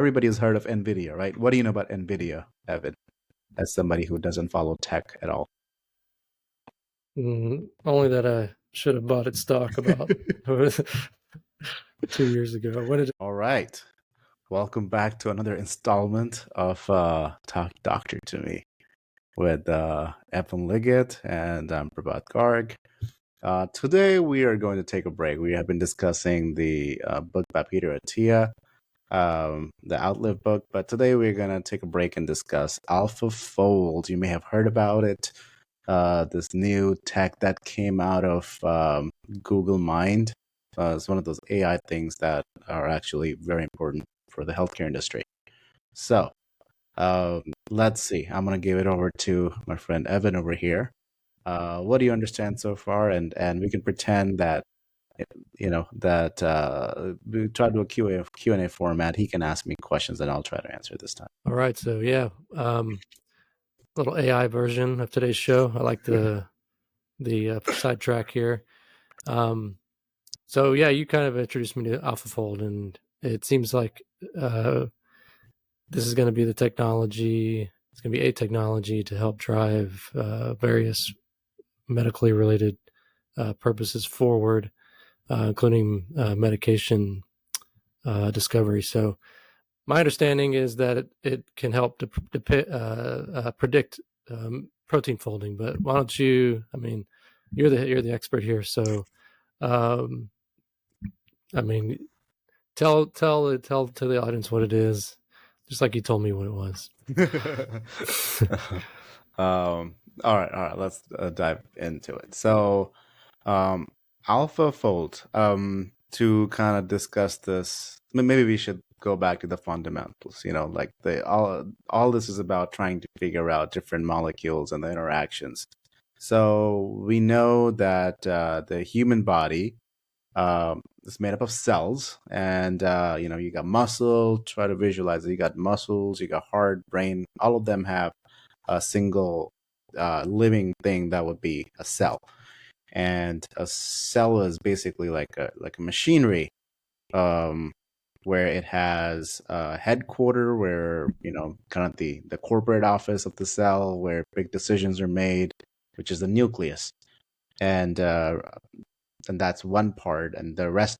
everybody has heard of Nvidia, right? What do you know about Nvidia, Evan, as somebody who doesn't follow tech at all? Only that I should have bought its stock about 2 years ago. When did All right. Welcome back to another installment of Talk Doctor to Me with Evan Liggett and Prabhat Garg. Today we are going to take a break. We have been discussing the book by Peter Attia, the Outlive book, but today we're going to take a break and discuss AlphaFold. You may have heard about it. This new tech that came out of Google Mind. It's one of those AI things that are actually very important for the healthcare industry. So let's see. I'm going to give it over to my friend Evan over here. What do you understand so far? And we can pretend that we try to do a Q&A format. He can ask me questions and I'll try to answer this time. All right, so yeah, little AI version of today's show. I like the sidetrack here. So yeah, you kind of introduced me to AlphaFold, and it seems like this is going to be the technology. It's going to be a technology to help drive various medically related purposes forward, including medication discovery. So my understanding is that it can help to predict protein folding. But why don't you? I mean, you're the expert here, so I mean, tell to the audience what it is, just like you told me what it was. All right. Let's dive into it. So, AlphaFold. To kind of discuss this, maybe we should go back to the fundamentals. Like all this is about trying to figure out different molecules and the interactions. So we know that the human body is made up of cells, and you got muscle. Try to visualize it. You got muscles, you got heart, brain. All of them have a single living thing that would be a cell. And a cell is basically like a machinery, where it has a headquarter, where kind of the corporate office of the cell, where big decisions are made, which is the nucleus, and that's one part, and the rest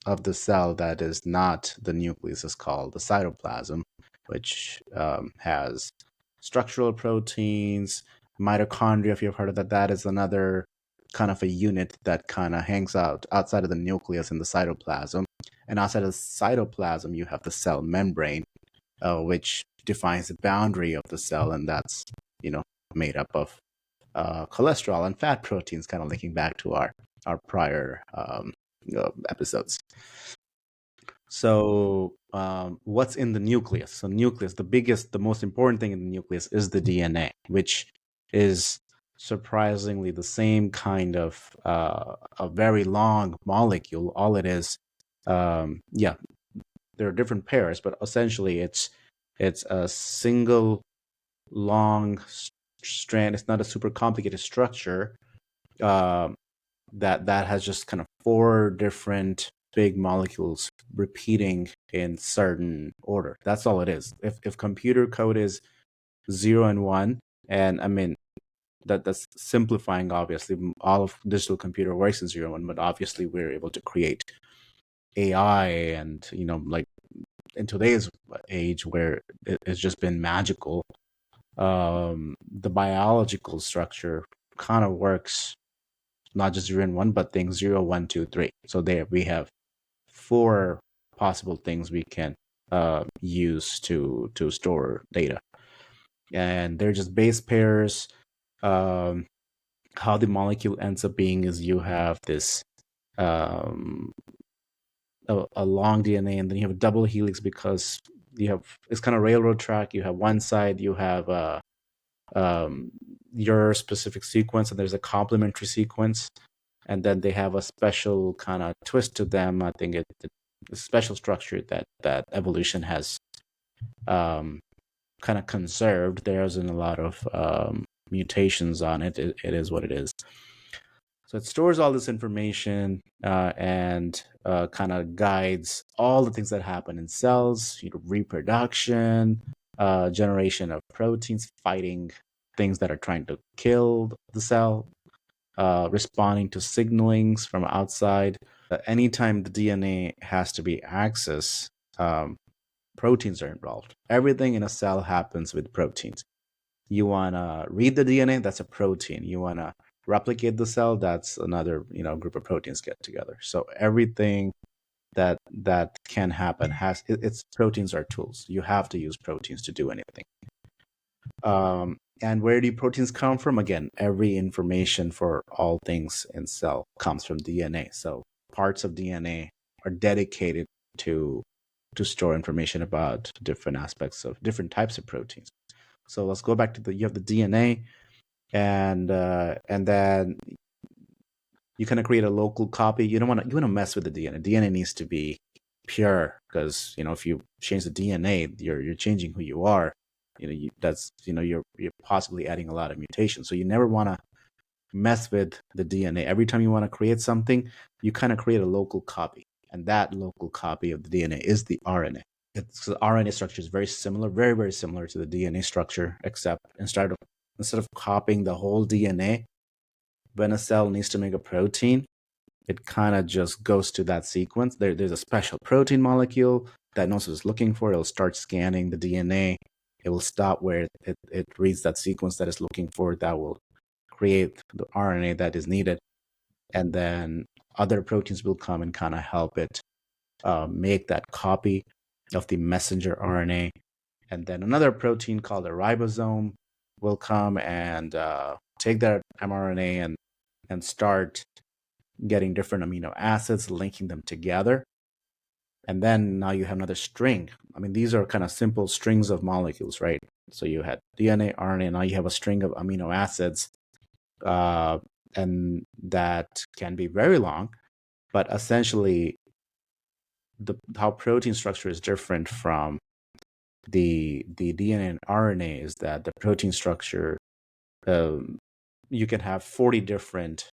of the cell that is not the nucleus is called the cytoplasm, which has structural proteins, mitochondria. If you've heard of that, that is another kind of a unit that kind of hangs out outside of the nucleus in the cytoplasm. And outside of the cytoplasm, you have the cell membrane, which defines the boundary of the cell, and that's made up of cholesterol and fat proteins, kind of linking back to our prior episodes. So what's in the nucleus? So nucleus, the most important thing in the nucleus is the DNA, which is surprisingly the same kind of a very long molecule. All it is, there are different pairs, but essentially it's a single long strand. It's not a super complicated structure that has just kind of 4 different big molecules repeating in certain order. That's all it is. If computer code is 0 and 1, and I mean that's simplifying, obviously. All of digital computer works in 0 and 1, but obviously we're able to create AI, and like in today's age where it's just been magical, the biological structure kind of works not just 0 and 1, but things 0, 1, 2, 3. So there we have 4 possible things we can use to store data, and they're just base pairs. How the molecule ends up being is you have this a long DNA, and then you have a double helix, because it's kind of railroad track. You have one side, you have your specific sequence, and there's a complementary sequence, and then they have a special kind of twist to them. I think it's a special structure that evolution has kind of conserved. There isn't a lot of mutations on it. It is what it is. So it stores all this information and kind of guides all the things that happen in cells, reproduction, generation of proteins, fighting things that are trying to kill the cell, responding to signalings from outside. Anytime the DNA has to be accessed, proteins are involved. Everything in a cell happens with proteins. You want to read the DNA, that's a protein. You want to replicate the cell, that's another group of proteins get together. So everything that can happen it's proteins are tools. You have to use proteins to do anything. And where do proteins come from? Again, every information for all things in cell comes from DNA. So parts of DNA are dedicated to store information about different aspects of different types of proteins. So let's go back to you have the DNA, and then you kind of create a local copy. You want to mess with the DNA. DNA needs to be pure, because if you change the DNA, you're changing who you are. You're possibly adding a lot of mutations. So you never want to mess with the DNA. Every time you want to create something, you kind of create a local copy, and that local copy of the DNA is the RNA. The RNA structure is very similar, very, very similar to the DNA structure, except instead of copying the whole DNA, when a cell needs to make a protein, it kind of just goes to that sequence. There's a special protein molecule that knows what it's looking for. It'll start scanning the DNA. It will stop where it reads that sequence that it's looking for. That will create the RNA that is needed. And then other proteins will come and kind of help it make that copy of the messenger RNA. And then another protein called a ribosome will come and take that mRNA and start getting different amino acids, linking them together. And then now you have another string. I mean, these are kind of simple strings of molecules, right? So you had DNA, RNA, now you have a string of amino acids, and that can be very long. But essentially, how protein structure is different from the DNA and RNA is that the protein structure, you can have 20 different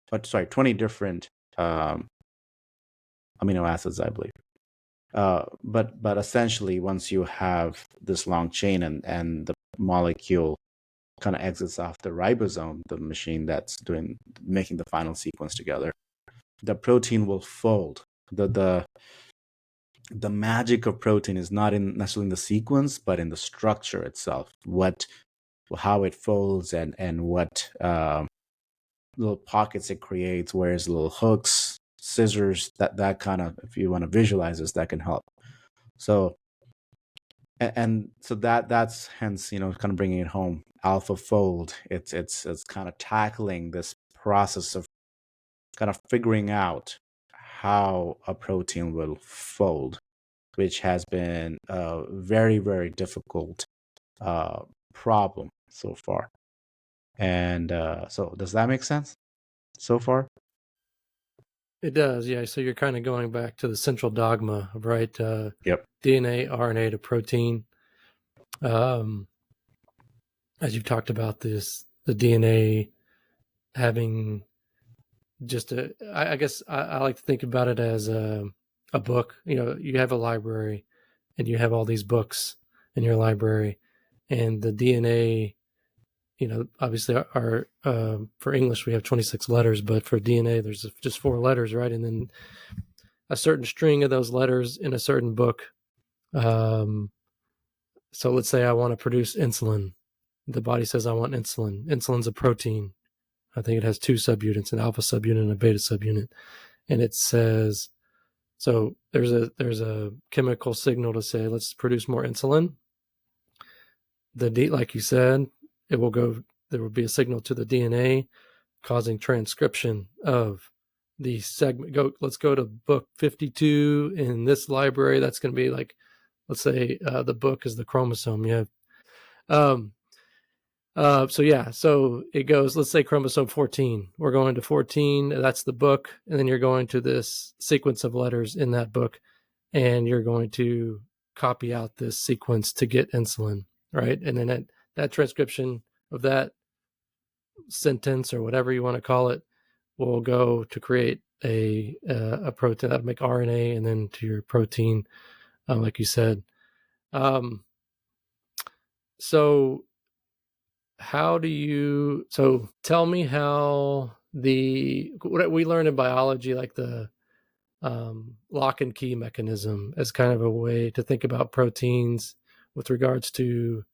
amino acids, I believe. But essentially, once you have this long chain and the molecule kind of exits off the ribosome, the machine that's making the final sequence together, the protein will fold. The magic of protein is not necessarily in the sequence, but in the structure itself. How it folds and what little pockets it creates, whereas little hooks, scissors, that kind of, if you want to visualize this, that can help. So so that's hence kind of bringing it home. AlphaFold, it's kind of tackling this process of kind of figuring out how a protein will fold, which has been a very, very difficult problem so far. And so does that make sense so far? It does, yeah. So you're kind of going back to the central dogma, right? Yep. DNA, RNA to protein. As you've talked about this, the DNA having just I guess I like to think about it as a book. You have a library and you have all these books in your library, and the DNA, obviously our for English we have 26 letters, but for DNA there's just 4 letters, right? And then a certain string of those letters in a certain book. So let's say I want to produce insulin. The body says I want insulin. Insulin's a protein. I think it has 2 subunits, an alpha subunit and a beta subunit. And it says, so there's a chemical signal to say, let's produce more insulin. Like you said, there will be a signal to the DNA causing transcription of the segment. Let's go to book 52 in this library. That's going to be like, let's say the book is the chromosome. You have, so it goes, let's say chromosome 14. We're going to 14. That's the book. And then you're going to this sequence of letters in that book, and you're going to copy out this sequence to get insulin, right? And then that transcription of that sentence or whatever you want to call it will go to create a protein that'll make RNA, and then to your protein, like you said. So how do you? So tell me how what we learned in biology, like the lock and key mechanism, as kind of a way to think about proteins with regards to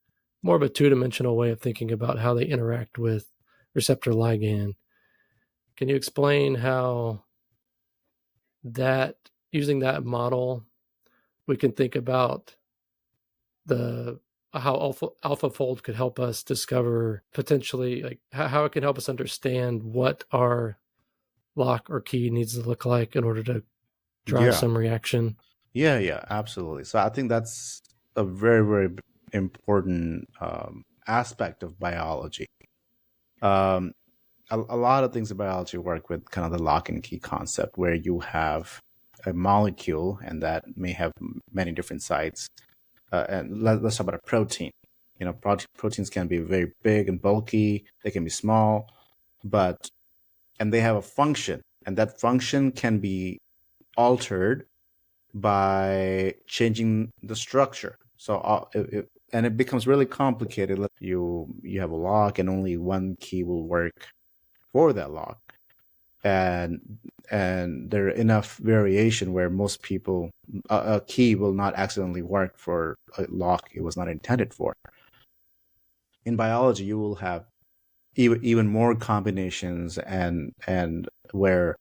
more of a two-dimensional way of thinking about how they interact with receptor ligand. Can you explain how that, using that model, we can think about how AlphaFold could help us discover potentially, like how it can help us understand what our lock or key needs to look like in order to drive Yeah. some reaction? Yeah, absolutely. So I think that's a very, very important aspect of biology. Um, a lot of things in biology work with kind of the lock and key concept, where you have a molecule and that may have many different sites. And let's talk about a protein. Proteins can be very big and bulky. They can be small, and they have a function, and that function can be altered by changing the structure. So and it becomes really complicated. You have a lock, and only one key will work for that lock, and there are enough variation where most people a key will not accidentally work for a lock it was not intended for. In biology, you will have even more combinations, and where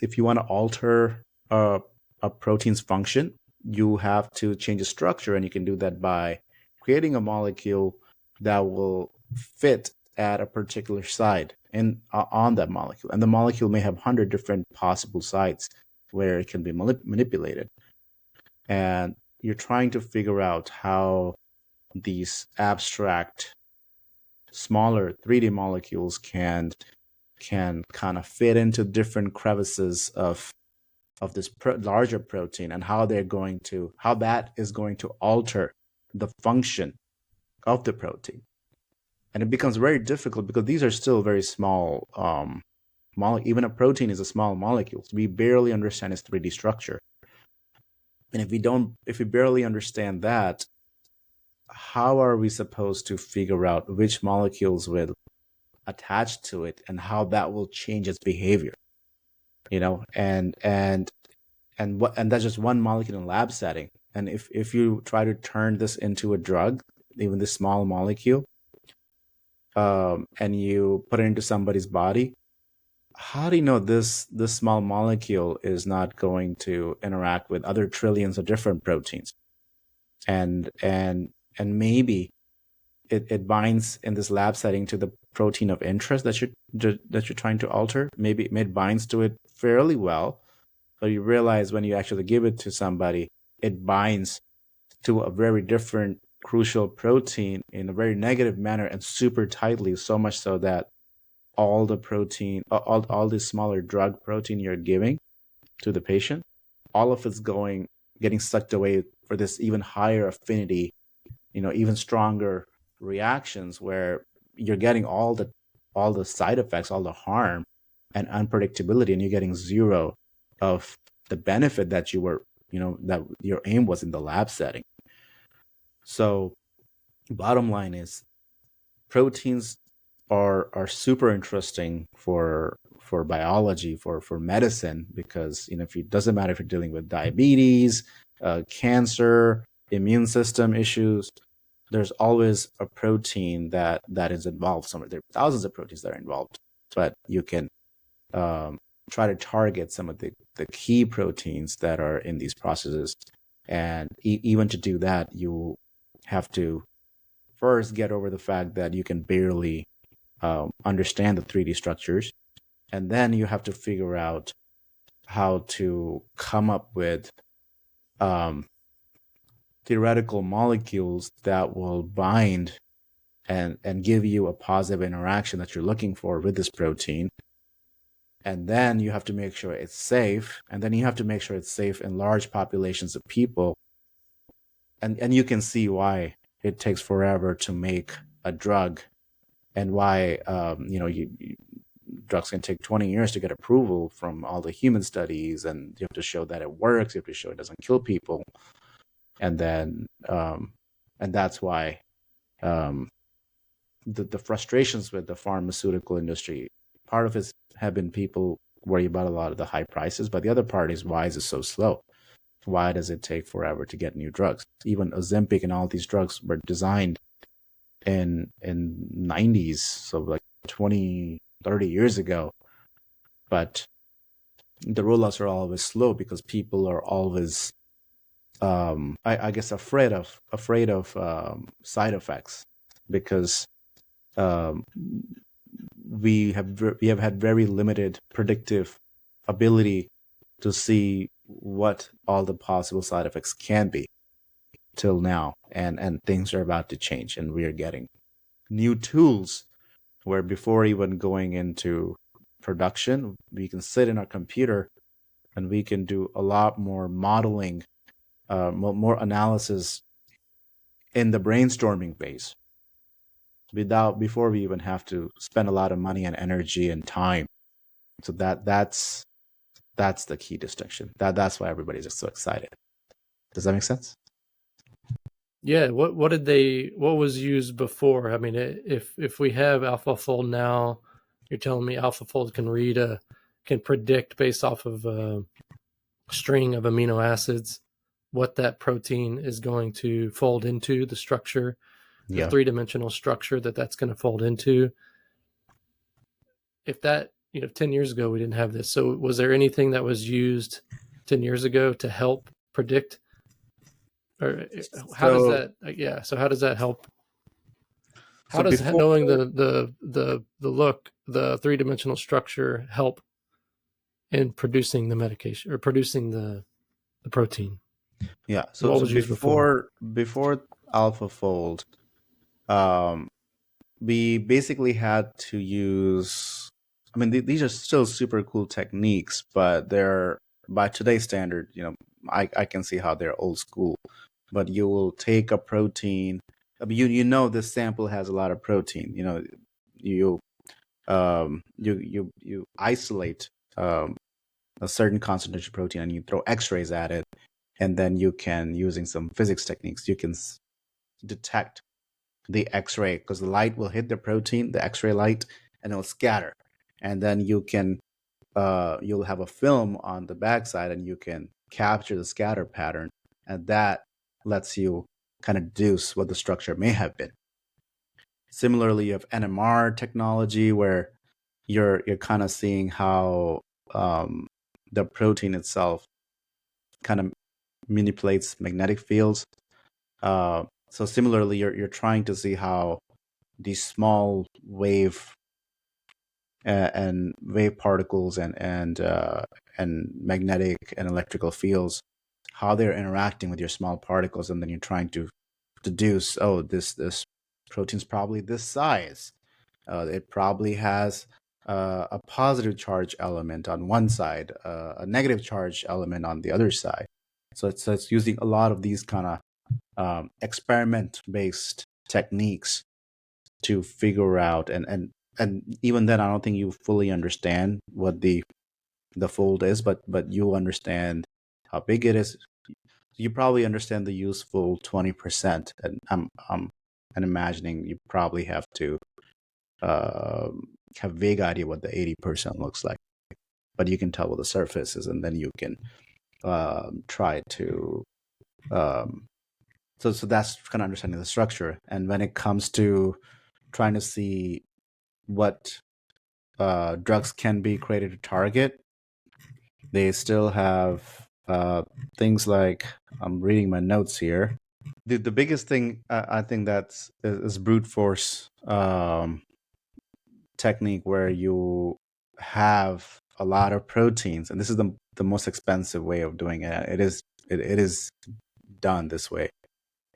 if you want to alter a protein's function, you have to change the structure, and you can do that by creating a molecule that will fit at a particular site on that molecule. And the molecule may have 100 different possible sites where it can be manipulated. And you're trying to figure out how these abstract, smaller 3D molecules can kind of fit into different crevices of this larger protein, and how that is going to alter the function of the protein. And it becomes very difficult because these are still very small even a protein is a small molecule. We barely understand its 3D structure. And if we barely understand that, how are we supposed to figure out which molecules will attach to it and how that will change its behavior? And that's just one molecule in a lab setting. And if you try to turn this into a drug, even this small molecule, and you put it into somebody's body, how do you know this small molecule is not going to interact with other trillions of different proteins? And maybe it binds in this lab setting to the protein of interest that you're trying to alter. Maybe it binds to it fairly well, but you realize when you actually give it to somebody, it binds to a very different crucial protein in a very negative manner and super tightly, so much so that all the protein, all the smaller drug protein you're giving to the patient, all of it's getting sucked away for this even higher affinity, even stronger reactions, where you're getting all the side effects, all the harm and unpredictability, and you're getting zero of the benefit that that your aim was in the lab setting. So bottom line is, proteins are super interesting for biology, for medicine, because if it doesn't matter if you're dealing with diabetes, cancer, immune system issues, there's always a protein that is involved somewhere. There are thousands of proteins that are involved, but you can try to target some of the key proteins that are in these processes. And even to do that, you have to first get over the fact that you can barely understand the 3D structures. And then you have to figure out how to come up with theoretical molecules that will bind and give you a positive interaction that you're looking for with this protein. And then you have to make sure it's safe. And then you have to make sure it's safe in large populations of people. And you can see why it takes forever to make a drug, and why drugs can take 20 years to get approval from all the human studies, and you have to show that it works, you have to show it doesn't kill people. And then and that's why the frustrations with the pharmaceutical industry, part of it have been people worry about a lot of the high prices, but the other part is, why is it so slow? Why does it take forever to get new drugs? Even Ozempic and all these drugs were designed in 90s, so like 20, 30 years ago, but the rollouts are always slow because people are always I guess afraid of side effects, because um, we have had very limited predictive ability to see what all the possible side effects can be till now, and things are about to change, and we are getting new tools where before even going into production, we can sit in our computer and we can do a lot more modeling, more analysis in the brainstorming phase before we even have to spend a lot of money and energy and time. So that's the key distinction. That's why everybody's just so excited. Does that make sense? Yeah. What was used before? I mean, if we have AlphaFold now, you're telling me AlphaFold can predict based off of a string of amino acids what that protein is going to fold into, the structure, the Yeah. three-dimensional structure that's going to fold into. If that, 10 years ago we didn't have this, so was there anything that was used 10 years ago to help predict, or how does that? Yeah. So how does that help? How does knowing the three-dimensional structure help in producing the medication or producing the protein? Yeah. So, what was used before AlphaFold, we basically had to use. I mean, these are still super cool techniques, but they're, by today's standard, I can see how they're old school. But you will take a protein. I mean, this sample has a lot of protein. You you isolate a certain concentration of protein, and you throw X-rays at it, and then you can, using some physics techniques, you can detect the X-ray, because the light will hit the protein, the X-ray light, and it'll scatter, and then you'll have a film on the backside, and you can capture the scatter pattern, and that lets you kind of deduce what the structure may have been. Similarly, you have NMR technology, where you're kind of seeing how the protein itself kind of manipulates magnetic fields. So similarly, you're trying to see how these small wave and wave particles and magnetic and electrical fields, how they're interacting with your small particles, and then you're trying to deduce, oh, this protein's probably this size. It probably has a positive charge element on one side, a negative charge element on the other side. So it's using a lot of these kind of experiment-based techniques to figure out, and even then, I don't think you fully understand what the fold is, but you understand how big it is. You probably understand the useful 20%, and I'm imagining you probably have to have vague idea what the 80% looks like, but you can tell what the surface is, and then you can try to so that's kind of understanding the structure. And when it comes to trying to see what drugs can be created to target, they still have things like, I'm reading my notes here. The biggest thing I think is brute force technique, where you have a lot of proteins, and this is the most expensive way of doing it. It is done this way,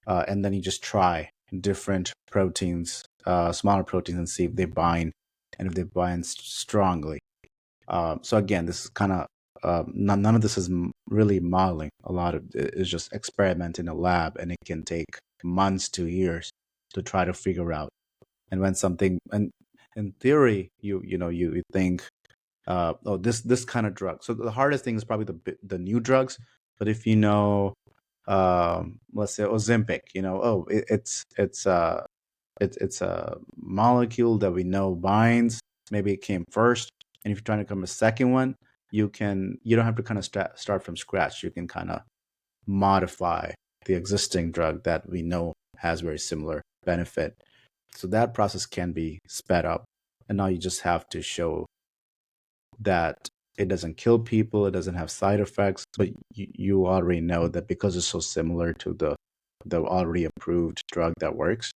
and then you just try different proteins, smaller proteins, and see if they bind, and if they bind strongly. So again, this is kind of none of this is really modeling. A lot of it is just experiment in a lab, and it can take months to years to try to figure out. And when something, and in theory, you think, oh, this kind of drug. So the hardest thing is probably the new drugs. But if you know, let's say Ozempic, oh, it's a molecule that we know binds. Maybe it came first, and if you're trying to come a second one, you don't have to kind of start from scratch. You can kind of modify the existing drug that we know has very similar benefit. So that process can be sped up, and now you just have to show that it doesn't kill people, it doesn't have side effects, but you already know that because it's so similar to the already approved drug that works,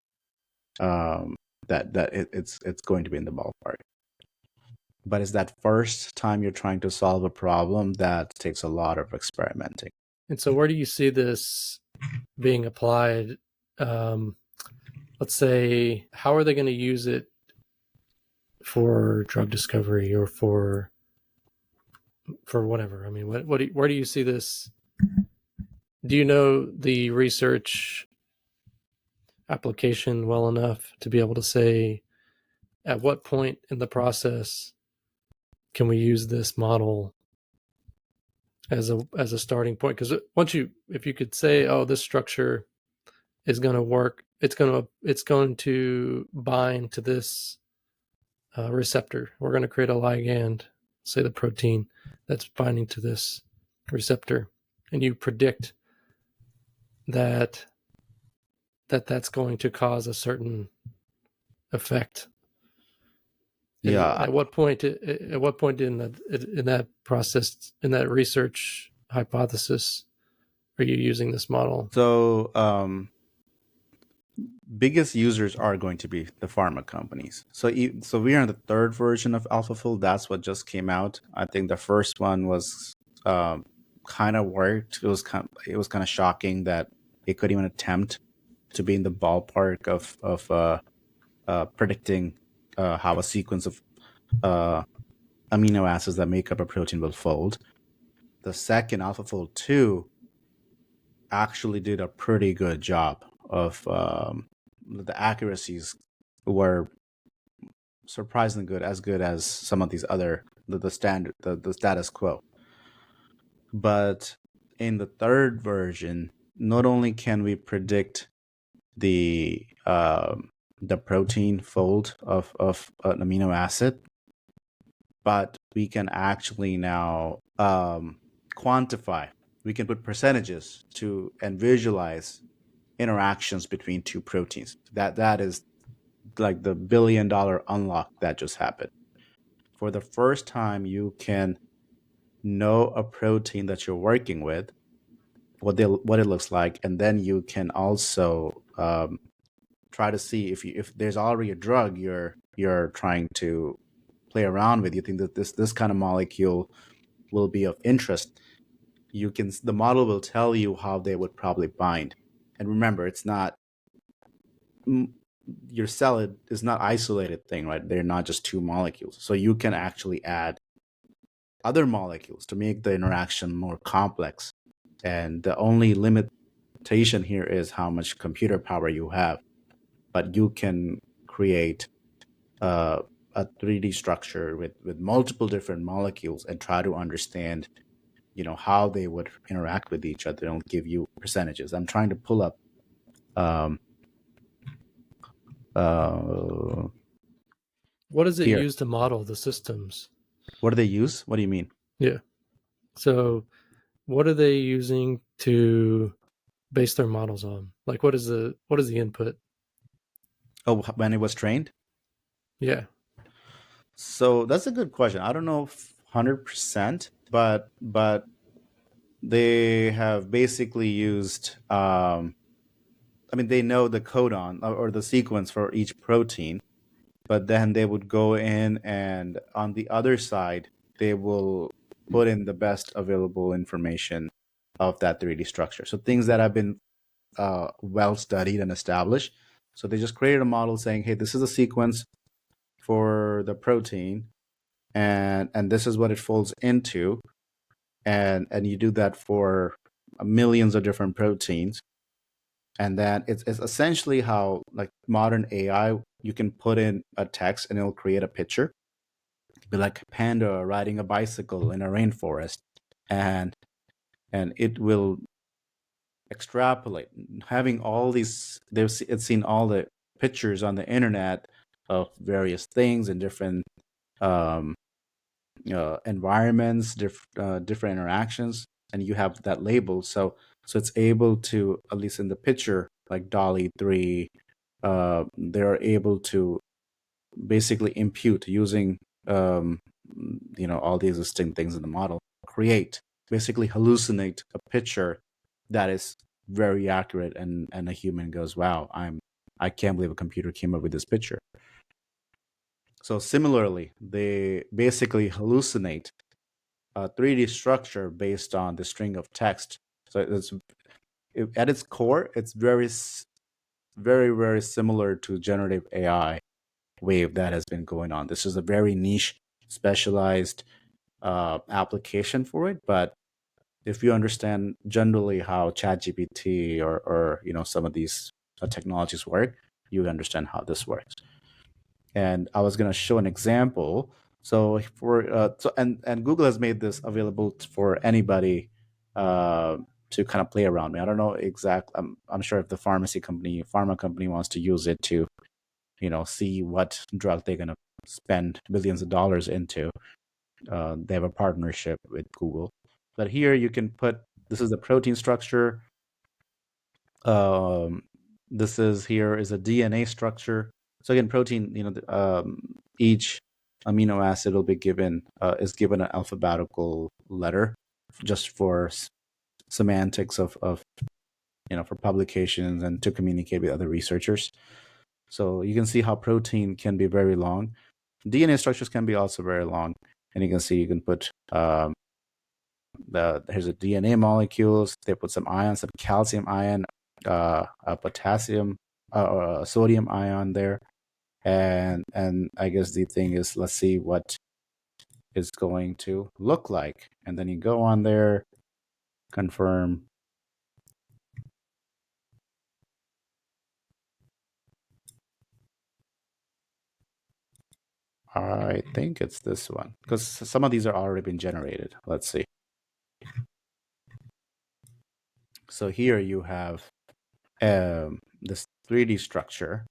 it's going to be in the ballpark. But it's that first time you're trying to solve a problem that takes a lot of experimenting. And so where do you see this being applied? Let's say, how are they going to use it for drug discovery or for whatever? I mean, where do you see this? Do you know the research application well enough to be able to say at what point in the process can we use this model as a starting point? Because if you could say, oh, this structure is going to work, it's going to bind to this receptor. We're going to create a ligand, say the protein that's binding to this receptor, and you predict that that's going to cause a certain effect. Yeah. At what point in that process, in that research hypothesis, are you using this model? So biggest users are going to be the pharma companies. So we are in the third version of AlphaFold. That's what just came out. I think the first one was kind of worked. It was kind of shocking that it could even attempt to be in the ballpark of predicting how a sequence of amino acids that make up a protein will fold. The second, AlphaFold2, actually did a pretty good job of the accuracies were surprisingly good as some of these other the status quo. But in the third version, not only can we predict the protein fold of an amino acid, but we can actually now quantify. We can put percentages to and visualize interactions between two proteins. That is like the $1 billion unlock that just happened. For the first time, you can know a protein that you're working with, what it looks like, and then you can also try to see if there's already a drug you're trying to play around with. You think that this kind of molecule will be of interest. The model will tell you how they would probably bind. And remember, it's not your cell is not isolated thing, right? They're not just two molecules. So you can actually add other molecules to make the interaction more complex. And the only limitation here is how much computer power you have. But you can create a 3D structure with multiple different molecules and try to understand, how they would interact with each other and give you percentages. I'm trying to pull up what does it here. use to model the systems? What do they use? What do you mean? Yeah. So what are they using to base their models on? Like what is the input? Oh, when it was trained? Yeah. So that's a good question. I don't know if 100%, but they have basically used they know the codon or the sequence for each protein, but then they would go in and on the other side, they will put in the best available information of that 3D structure. So things that have been well studied and established. So they just created a model saying, hey, this is a sequence for the protein, and this is what it folds into. And you do that for millions of different proteins. And then it's essentially how like modern AI you can put in a text and it'll create a picture, be like a panda riding a bicycle in a rainforest, and it will extrapolate, having all these. It's seen all the pictures on the internet of various things and different um, environments, different interactions, and you have that label. So it's able to, at least in the picture, like Dolly 3, they're able to basically impute using all the existing things in the model, create, basically hallucinate a picture that is very accurate, and a human goes, wow, I can't believe a computer came up with this picture. So similarly, they basically hallucinate a 3D structure based on the string of text. So at its core, it's very, very, very similar to generative AI wave that has been going on. This is a very niche, specialized application for it. But if you understand generally how ChatGPT or some of these technologies work, you understand how this works. And I was going to show an example. So and Google has made this available for anybody to kind of play around with. I don't know exactly. I'm sure if the pharma company wants to use it to see what drug they're going to spend billions of dollars into. They have a partnership with Google. But here you can put, this is the protein structure. This is a DNA structure. So again, protein, each amino acid will be given is given an alphabetical letter, just for semantics of for publications and to communicate with other researchers. So you can see how protein can be very long. DNA structures can be also very long, and you can see you can put here's a DNA molecules. They put some ions, some calcium ion, a potassium, or a sodium ion there, and I guess the thing is, let's see what it's going to look like, and then you go on there, confirm. I think it's this one, because some of these are already been generated. Let's see. So here you have this 3D structure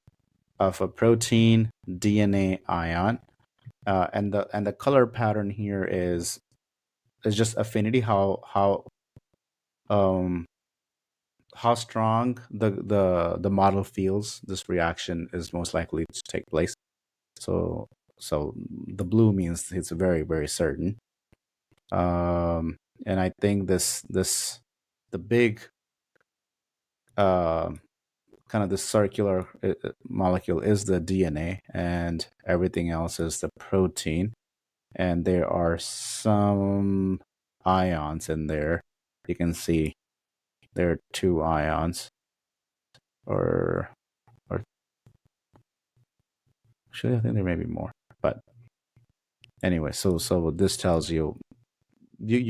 of a protein DNA ion, and the color pattern here is just affinity, how strong the model feels this reaction is most likely to take place. So the blue means it's very, very certain. And I think the big kind of the circular molecule is the DNA, and everything else is the protein. And there are some ions in there. You can see there are 2 ions, or actually I think there may be more. But anyway, so this tells you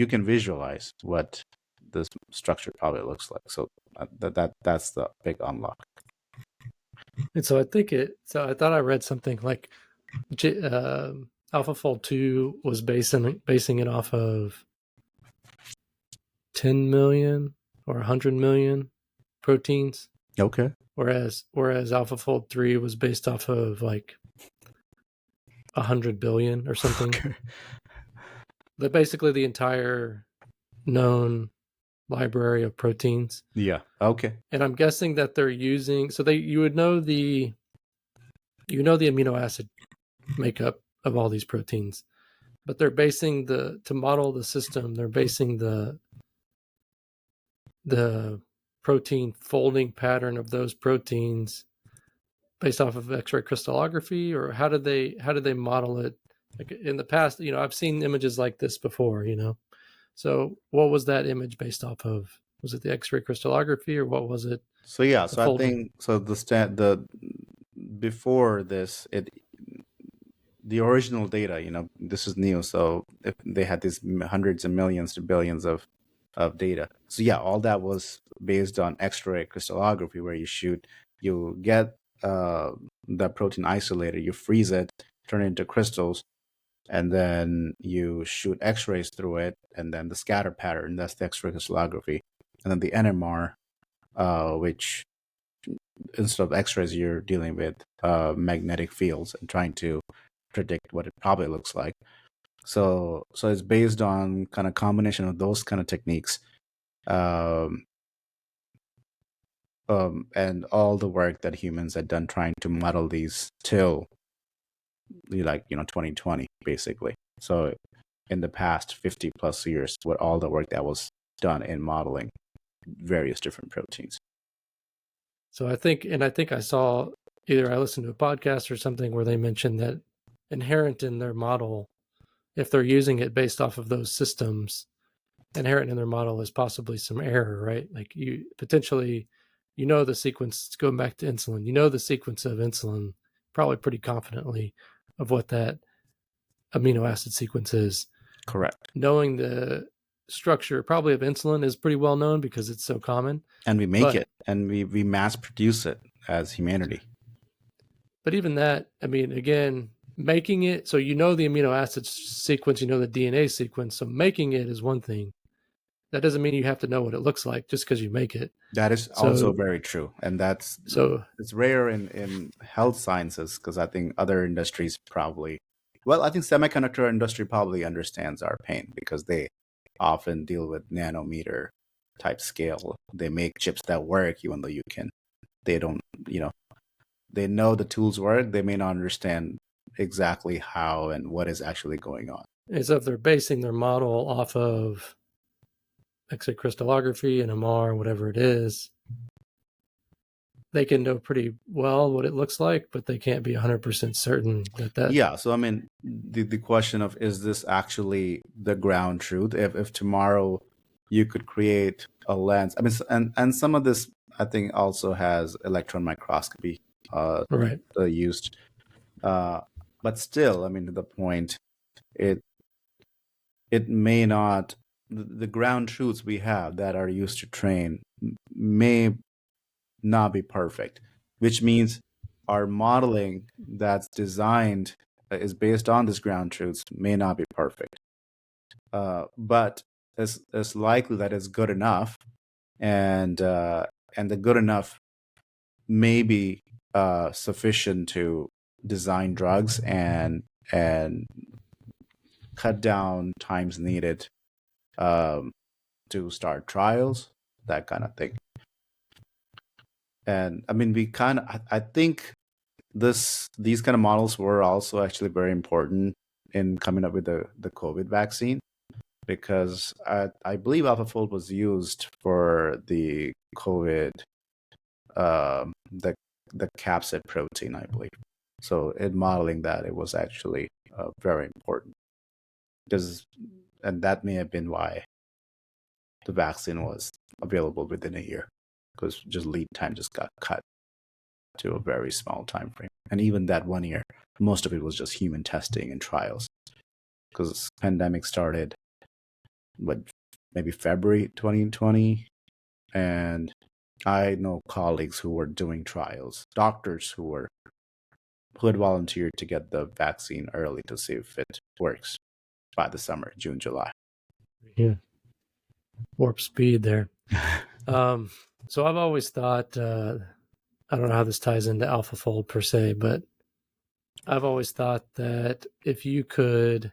can visualize what this structure probably looks like. So that's the big unlock. And so I thought I read something like AlphaFold 2 was basing it off of 10 million or 100 million proteins. Okay. Whereas AlphaFold 3 was based off of like 100 billion or something. Okay. But basically the entire known library of proteins. Yeah. Okay. And I'm guessing that they're using, so you would know the amino acid makeup of all these proteins, but they're basing to model the system, they're basing the protein folding pattern of those proteins based off of X-ray crystallography, or how did they model it? Like in the past, I've seen images like this before, So what was that image based off of? Was it the X-ray crystallography, or what was it? So yeah, so I think so. Before this, the original data, this is new. So if they had these hundreds of millions to billions of data. So yeah, all that was based on X-ray crystallography, where you get the protein isolator, you freeze it, turn it into crystals, and then you shoot X-rays through it, and then the scatter pattern, that's the X-ray crystallography, and then the NMR, which instead of X-rays, you're dealing with magnetic fields and trying to predict what it probably looks like. So it's based on kind of combination of those kind of techniques, um, and all the work that humans had done trying to model these till 2020 basically. So in the past 50 plus years, with all the work that was done in modeling various different proteins. So I think I saw, either I listened to a podcast or something where they mentioned that inherent in their model, if they're using it based off of those systems, inherent in their model is possibly some error, right? Like you potentially, the sequence, going back to insulin, the sequence of insulin probably pretty confidently of what that amino acid sequence is. Correct. Knowing the structure probably of insulin is pretty well known because it's so common. And we make it, and we mass produce it as humanity. But even that, I mean, again, making it, so the amino acid sequence, the DNA sequence, so making it is one thing. That doesn't mean you have to know what it looks like just because you make it. That is also very true. And it's rare in health sciences, because I think other industries probably, I think semiconductor industry probably understands our pain, because they often deal with nanometer type scale. They make chips that work, even though they don't, they know the tools work. They may not understand exactly how and what is actually going on. And so if they're basing their model off of X-ray crystallography and MR, whatever it is, they can know pretty well what it looks like, but they can't be 100% certain that. Yeah. So, I mean, the question of, is this actually the ground truth? If tomorrow you could create a lens, I mean, and some of this, I think, also has electron microscopy right. Used. But still, I mean, to the point, it may not, the ground truths we have that are used to train may not be perfect, which means our modeling that's designed is based on this ground truths may not be perfect. But it's likely that it's good enough, and the good enough may be sufficient to design drugs and cut down times needed to start trials, that kind of thing. And I mean, I think these kind of models were also actually very important in coming up with the COVID vaccine, because I believe AlphaFold was used for the COVID, the capsid protein, I believe. So in modeling that, it was actually very important, and that may have been why the vaccine was available within a year, because just lead time just got cut to a very small time frame. And even that 1 year, most of it was just human testing and trials, because pandemic started maybe February 2020, and I know colleagues who were doing trials, doctors who had volunteered to get the vaccine early to see if it works by the summer, June, July. Yeah. Warp speed there. So I've always thought, I don't know how this ties into AlphaFold per se, but I've always thought that if you could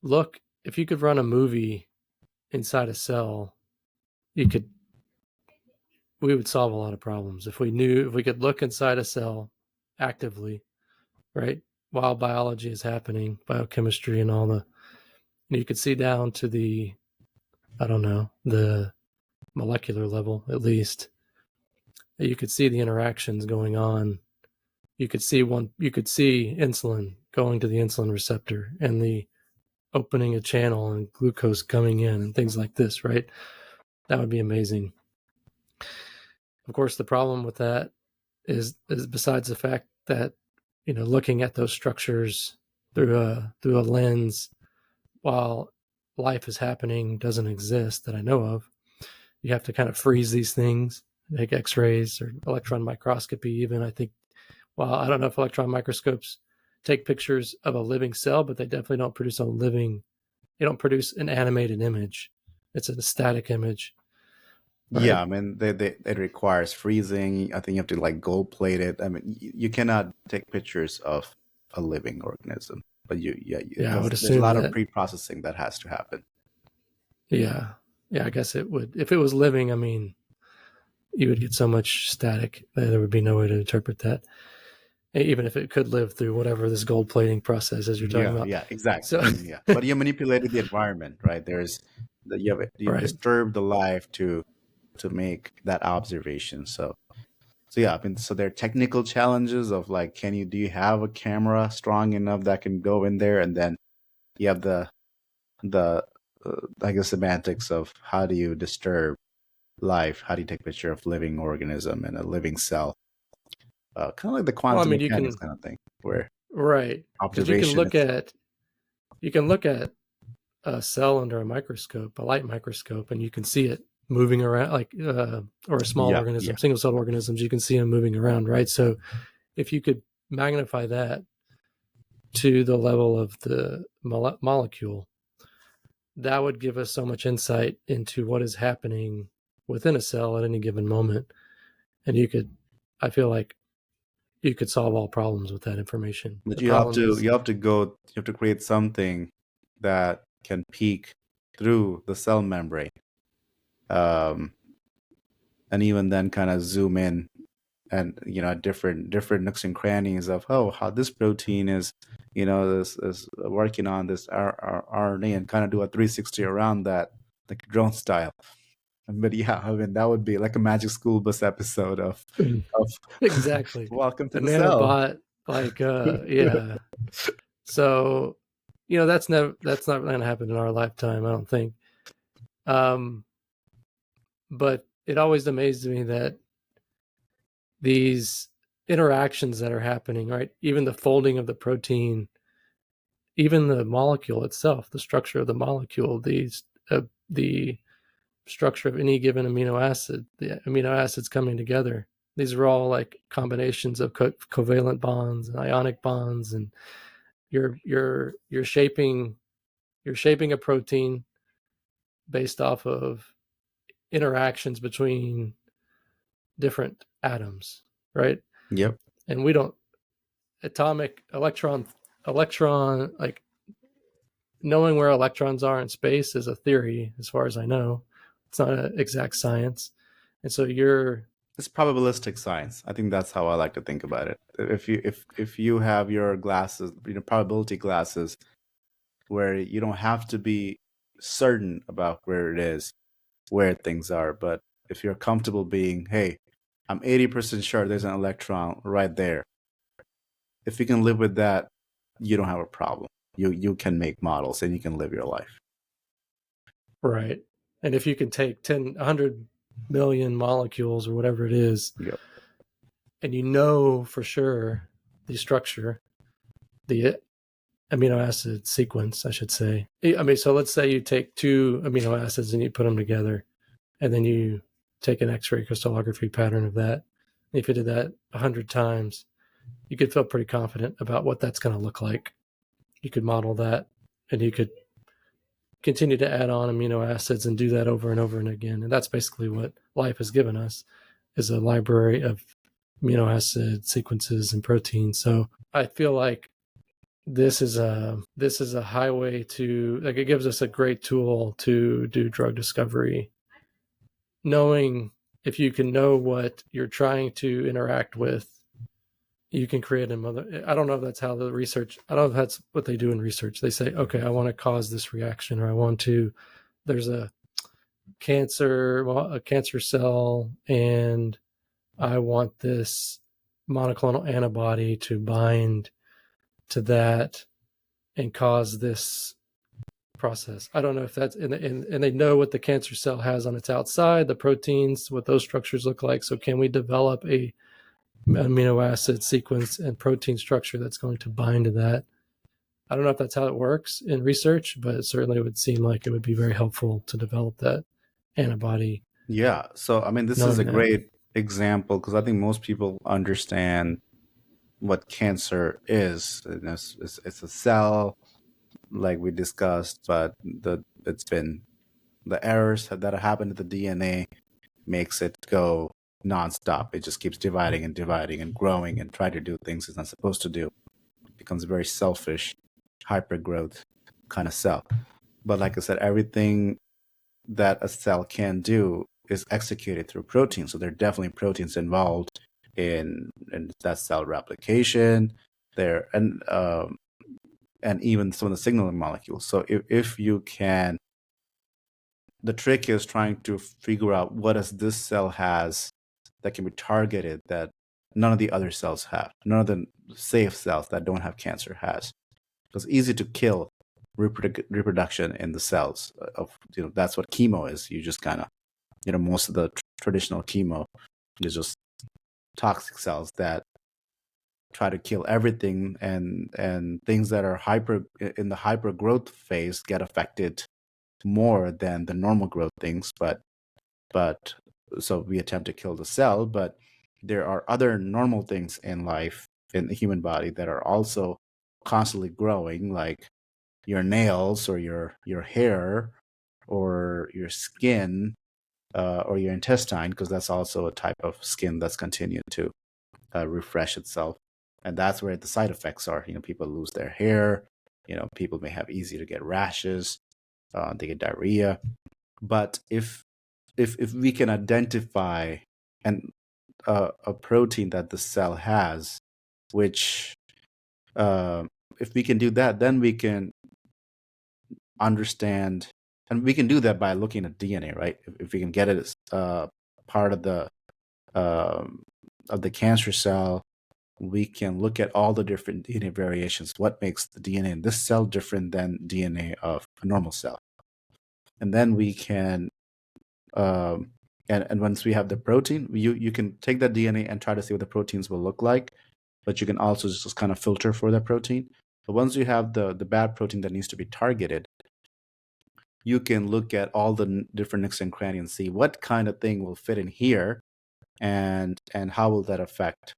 run a movie inside a cell, we would solve a lot of problems if we could look inside a cell actively, right? While biology is happening, biochemistry and and you could see down to the, I don't know, the molecular level, at least. You could see the interactions going on. You could see insulin going to the insulin receptor and the opening a channel and glucose coming in and things like this, right? That would be amazing. Of course, the problem with that is besides the fact that, looking at those structures through a lens while life is happening doesn't exist that I know of. You have to kind of freeze these things like X-rays or electron microscopy. Even I think, well, I don't know if electron microscopes take pictures of a living cell, but they definitely don't produce a living. They don't produce an animated image. It's a static image, right? Yeah, I mean, it requires freezing. I think you have to like gold plate it. I mean, you cannot take pictures of a living organism, but Yeah, I would there's a assume lot of that. pre-processing that has to happen. Yeah, yeah, I guess it would. If it was living, I mean, you would get so much static that there would be no way to interpret that, even if it could live through whatever this gold plating process is you're talking Yeah, about. yeah, exactly. So, Yeah, but you manipulated the environment, right? You right. disturb the life to make that observation. So yeah, I mean, so there are technical challenges of like, do you have a camera strong enough that can go in there, and then you have the I guess semantics of how do you disturb life? How do you take a picture of living organism and a living cell? Kind of like the Well, I quantum mean, you mechanics can, kind of thing, where right, because observation itself. you can look at a cell under a microscope, a light microscope, and you can see it moving around, like or a small Yeah, yeah, organism, single cell organisms. You can see them moving around, right? So, if you could magnify that to the level of the molecule, that would give us so much insight into what is happening within a cell at any given moment. And I feel like you could solve all problems with that information. but The problem is, you have to create something that can peek through the cell membrane, um, and even then kind of zoom in and different nooks and crannies of how this protein is is working on this RNA, and kind of do a 360 around that, like drone style. But yeah, I mean, that would be like a Magic School Bus episode of exactly, welcome to the the cell. nanobot, like, yeah. So, that's not going to happen in our lifetime, I don't think. Um, but it always amazes me that these interactions that are happening, right? Even the folding of the protein, even the molecule itself, the structure of the molecule, the structure of any given amino acid, the amino acids coming together. These are all like combinations of covalent bonds and ionic bonds, and you're shaping a protein based off of interactions between different atoms, right? Yep. And we don't atomic electron, like, knowing where electrons are in space is a theory, as far as I know. It's not an exact science, and so It's probabilistic science. I think that's how I like to think about it. If you have your glasses, probability glasses, where you don't have to be certain about where things are, but if you're comfortable being, hey, I'm 80% sure there's an electron right there. If you can live with that, you don't have a problem. You can make models and you can live your life. right. And if you can take 100 million molecules or whatever it is, Yep. and you know for sure the structure, the amino acid sequence, I should say. I mean, so let's say you take two amino acids and you put them together, and then you take an X-ray crystallography pattern of that. If you did that 100 times, you could feel pretty confident about what that's going to look like. You could model that, and you could continue to add on amino acids and do that over and over and again. And that's basically what life has given us, is a library of amino acid sequences and proteins. So I feel like this is a highway to, like, it gives us a great tool to do drug discovery, knowing, if you can know what you're trying to interact with, you can create another. I don't know if that's how the research, I don't know if that's what they do in research. They say, okay, I want to cause this reaction, or I want to, there's a cancer cell, and I want this monoclonal antibody to bind to that and cause this process. I don't know if that's, and they know what the cancer cell has on its outside, the proteins, what those structures look like. So can we develop a amino acid sequence and protein structure that's going to bind to that? I don't know if that's how it works in research, but it certainly would seem like it would be very helpful to develop that antibody. Yeah. So I mean, this is a Knowing that. example, because I think most people understand what cancer is. And it's a cell, like we discussed, but it's been the errors that happen to the DNA makes it go nonstop. It just keeps dividing and dividing and growing and try to do things it's not supposed to do. It becomes a very selfish, hyper growth kind of cell. But like I said, everything that a cell can do is executed through proteins. So there are definitely proteins involved in that cell replication there, and even some of the signaling molecules. So if you can, the trick is trying to figure out what does this cell has that can be targeted that none of the other cells have, none of the safe cells that don't have cancer has. It's easy to kill reproduction in the cells of, that's what chemo is. You just kind of, most of the traditional chemo is just toxic cells that try to kill everything, and things that are in the hyper growth phase get affected more than the normal growth things. But so we attempt to kill the cell, but there are other normal things in life, in the human body, that are also constantly growing, like your nails or your hair or your skin, or your intestine, because that's also a type of skin that's continued to refresh itself. And that's where the side effects are. People lose their hair. People may have easy to get rashes. They get diarrhea. But if we can identify a protein that the cell has, which if we can do that, then we can understand, and we can do that by looking at DNA, right? If we can get it as part of the cancer cell, we can look at all the different DNA variations. What makes the DNA in this cell different than DNA of a normal cell? And then we can, and once we have the protein, you can take that DNA and try to see what the proteins will look like, but you can also just kind of filter for that protein. But once you have the bad protein that needs to be targeted, you can look at all the different nooks and crannies and see what kind of thing will fit in here, and how will that affect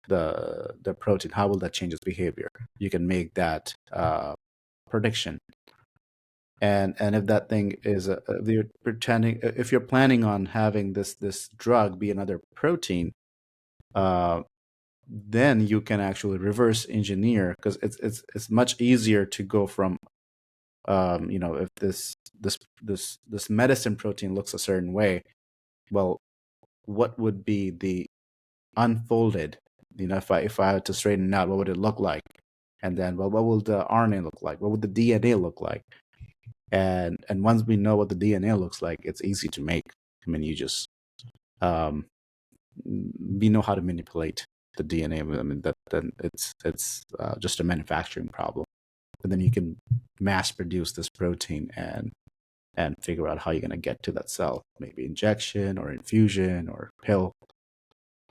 the protein? How will that change its behavior? You can make that prediction. And if that thing is if you're planning on having this drug be another protein, then you can actually reverse engineer, because it's much easier to go from if this medicine protein looks a certain way, well, what would be the unfolded, if I had to straighten it out, what would it look like? And then, well, what will the RNA look like? What would the DNA look like? And once we know what the DNA looks like, it's easy to make. I mean, you just we know how to manipulate the DNA. I mean, then it's just a manufacturing problem. And then you can mass produce this protein and figure out how you're going to get to that cell, maybe injection or infusion or pill.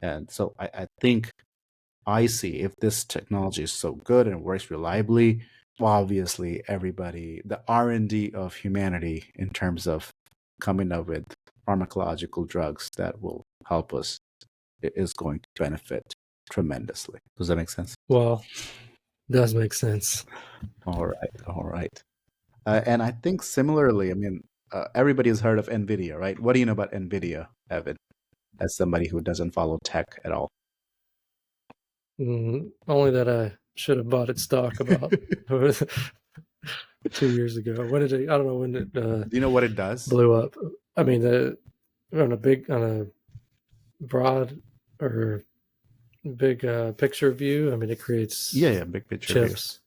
And so I think I see, if this technology is so good and works reliably, obviously everybody, the R&D of humanity in terms of coming up with pharmacological drugs that will help us is going to benefit tremendously. Does that make sense? Well, does make sense. All right. And I think similarly, I mean, everybody has heard of Nvidia, right? What do you know about Nvidia, Evan, as somebody who doesn't follow tech at all? Only that I should have bought its stock about 2 years ago. When did it? I don't know when it. Do you know what it does? Blew up. I mean, on a broad or big picture view. I mean, it creates big picture chips.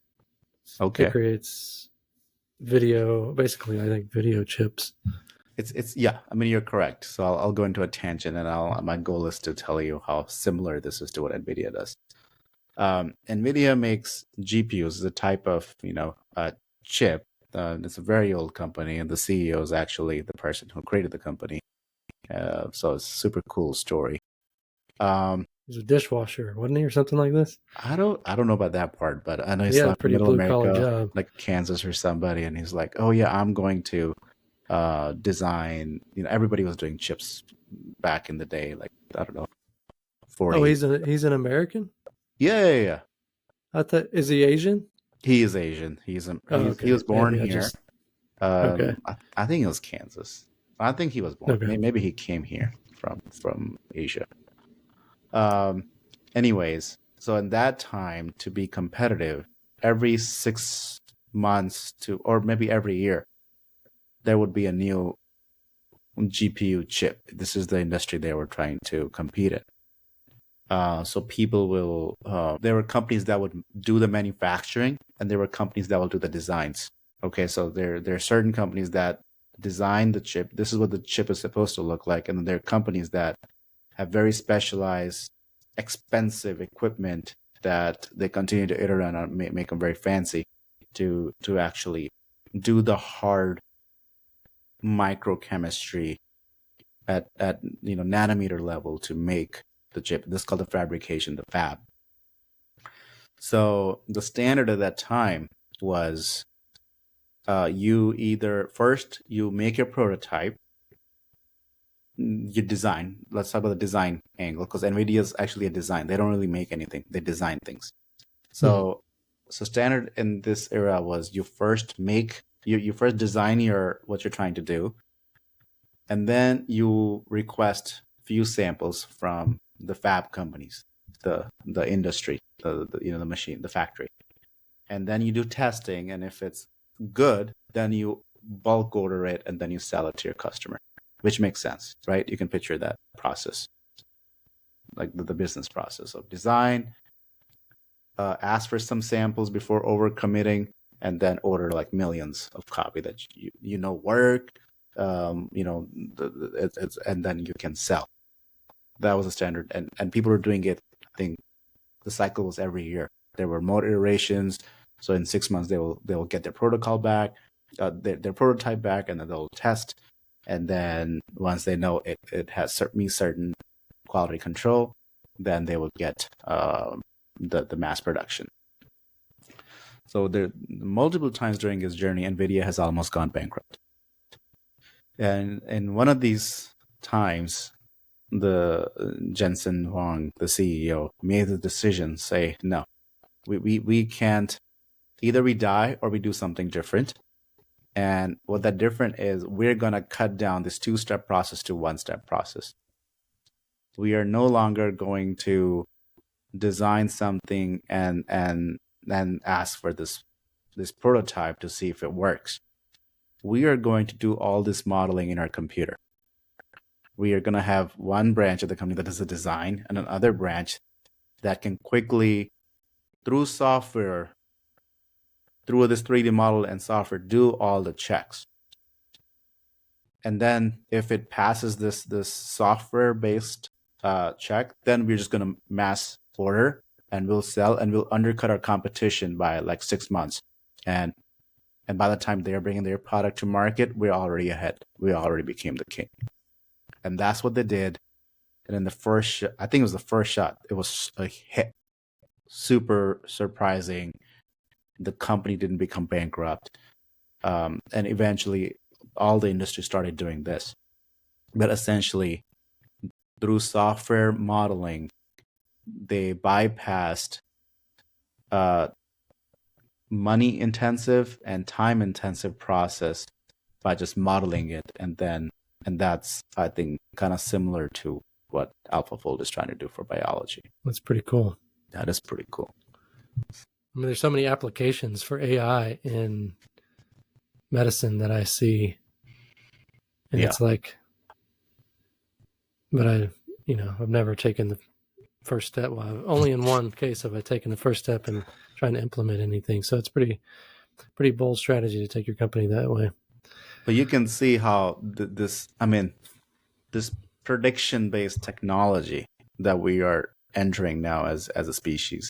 View. Okay. It creates video. Basically, I think video chips. It's yeah. I mean, you're correct. So I'll go into a tangent, and my goal is to tell you how similar this is to what Nvidia does. Nvidia makes GPUs, a type of chip. It's a very old company, and the CEO is actually the person who created the company. So it's a super cool story. He's a dishwasher, wasn't he, or something like this? I don't know about that part, but I know he's like pretty middle blue-collar America, job. like Kansas or somebody, and he's like, oh yeah, I'm going to design. Everybody was doing chips back in the day, like I don't know, Oh, 40. he's an American. Yeah. I thought, is he Asian? He is Asian. Oh, He okay. was born Maybe I here. just okay. I think it was Kansas. I think he was born. Okay. Maybe he came here from Asia. Um, anyways, so in that time, to be competitive, every 6 months to, or maybe every year, there would be a new GPU chip. This is the industry they were trying to compete in. So people will, there were companies that would do the manufacturing, and there were companies that will do the designs. Okay, so there are certain companies that design the chip. This is what the chip is supposed to look like, and then there are companies that have very specialized, expensive equipment that they continue to iterate on, make them very fancy, to actually do the hard microchemistry at nanometer level to make the chip. This is called the fabrication, the fab. So the standard at that time was you either first you make your prototype, you design. Let's talk about the design angle, because Nvidia is actually a design. They don't really make anything; they design things. So, so standard in this era was you first make you first design what you're trying to do, and then you request few samples from the fab companies, the industry, the machine, the factory, and then you do testing. And if it's good, then you bulk order it, and then you sell it to your customer, which makes sense, right? You can picture that process, like the business process of design, ask for some samples before overcommitting, and then order like millions of copy that work, and then you can sell. That was a standard, and people were doing it. I think the cycle was every year. There were more iterations. So in 6 months, they will get their protocol back, their prototype back, and then they'll test. And then once they know it has meets certain quality control, then they will get the mass production. So there multiple times during his journey, Nvidia has almost gone bankrupt. And in one of these times, the Jensen Huang, the CEO, made the decision, say, no, we can't, either we die or we do something different. And what that different is, we're going to cut down this 2-step process to 1-step process. We are no longer going to design something and then ask for this prototype to see if it works. We are going to do all this modeling in our computer. We are going to have one branch of the company that does the design, and another branch that can quickly, through software, through this 3D model and software, do all the checks. And then if it passes this software-based check, then we're just going to mass order, and we'll sell, and we'll undercut our competition by like 6 months. And by the time they're bringing their product to market, we're already ahead. We already became the king. And that's what they did. And in the first, I think it was the first shot, it was a hit. Super surprising. The company didn't become bankrupt. And eventually, all the industry started doing this. But essentially, through software modeling, they bypassed money intensive and time intensive process by just modeling it, and that's, I think, kind of similar to what AlphaFold is trying to do for biology. That's pretty cool. That is pretty cool. I mean, there's so many applications for AI in medicine that I see, and it's like, but I've never taken the first step. Well, only in one case have I taken the first step in trying to implement anything. So it's pretty bold strategy to take your company that way. But you can see how this prediction-based technology that we are entering now as a species,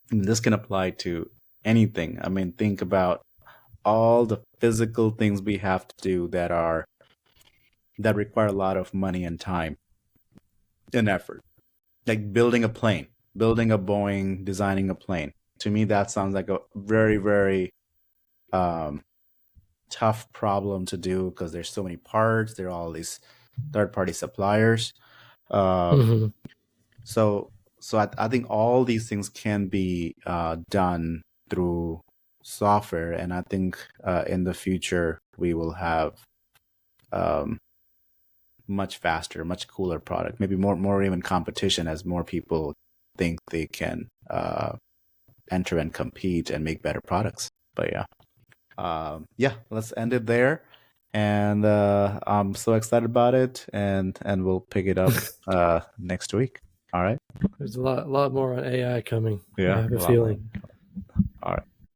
this can apply to anything. I mean, think about all the physical things we have to do that require a lot of money and time and effort. Like building a plane, building a Boeing, designing a plane. To me, that sounds like a very, very tough problem to do, because there's so many parts. There are all these third-party suppliers. Uh, hmm so I think all these things can be done through software, and I think in the future we will have um, much faster, much cooler product. Maybe more even competition as more people think they can enter and compete and make better products. But yeah, let's end it there. And I'm so excited about it, and we'll pick it up next week. All right. There's a lot more on AI coming. I Yeah, have a a lot more. feeling. All right.